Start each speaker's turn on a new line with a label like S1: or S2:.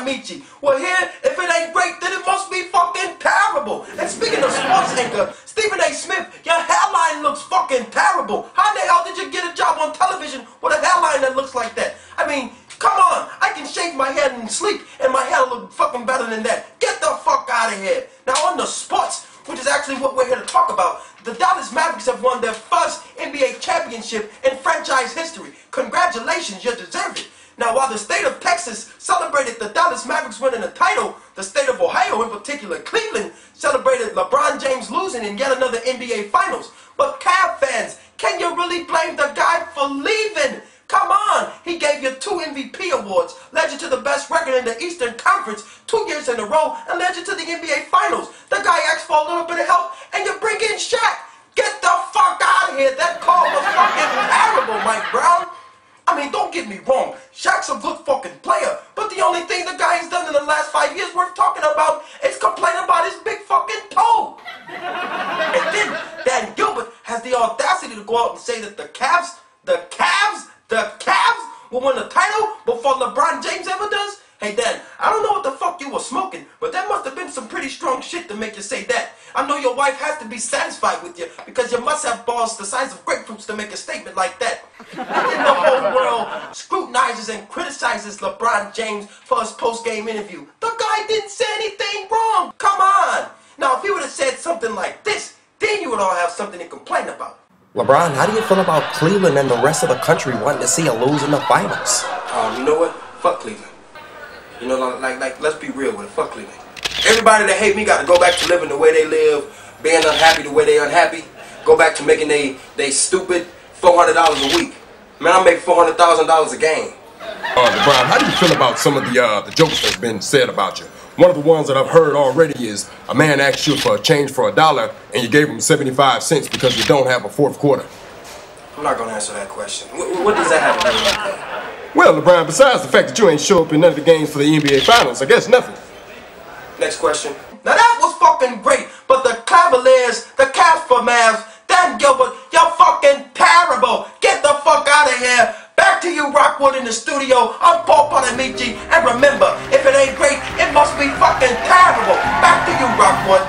S1: Amici. Well, here, if it ain't great, then it must be fucking terrible. And speaking of sports anchor, Stephen A. Smith, your hairline looks fucking terrible. How the hell did you get a job on television with a hairline that looks like that? I mean, come on, I can shave my head and sleep, and my hair look fucking better than that. Get the fuck out of here. Now on the sports, which is actually what we're here to talk about, the Dallas Mavericks have won their first NBA championship in franchise history. Congratulations, you deserve it. Now, while the state of Texas celebrated the Dallas Mavericks winning the title, the state of Ohio, in particular Cleveland, celebrated LeBron James losing in yet another NBA Finals. But Cavs fans, can you really blame the guy for leaving? Come on, he gave you 2 MVP awards, led you to the best record in the Eastern Conference 2 years in a row, and led you to the NBA Finals. The guy asked for a little bit of help, and you bring in Shaq. Get the fuck out of here. That call was fucking terrible, Mike Brown. I mean, don't get me wrong, Shaq's a good fucking player, but the only thing the guy has done in the last 5 years worth talking about is complain about his big fucking toe. And then Dan Gilbert has the audacity to go out and say that the Cavs will win the title before LeBron James ever does? Hey Dan, I don't know what the fuck you were smoking, but that must have been some pretty strong shit to make you say that. I know your wife has to be satisfied with you, because you must have balls the size of grapefruits to make a statement like that. And then the whole world scrutinizes and criticizes LeBron James for his post-game interview. The guy didn't say anything wrong. Come on. Now, if he would have said something like this, then you would all have something to complain about.
S2: LeBron, how do you feel about Cleveland and the rest of the country wanting to see you lose in the finals?
S1: You know what? Fuck Cleveland. You know, like, let's be real with it. Fuck Cleveland. Everybody that hate me got to go back to living the way they live, being unhappy the way they unhappy, go back to making they stupid $400 a week. Man, I make $400,000 a game.
S3: LeBron, how do you feel about some of the jokes that's been said about you? One of the ones that I've heard already is a man asked you for a change for $1 and you gave him 75 cents because you don't have a fourth quarter.
S1: I'm not going to answer that question. What does that have to do with anything?
S3: Well, LeBron, besides the fact that you ain't show up in none of the games for the NBA Finals, I guess nothing.
S1: Next question. Now that was fucking great, but the Cavaliers, the Cavs for Mavs, Dan Gilbert, you're fucking terrible. Get the fuck out of here. Back to you, Rockwood, in the studio. I'm Pauly P. And remember, if it ain't great, it must be fucking terrible. Back to you, Rockwood.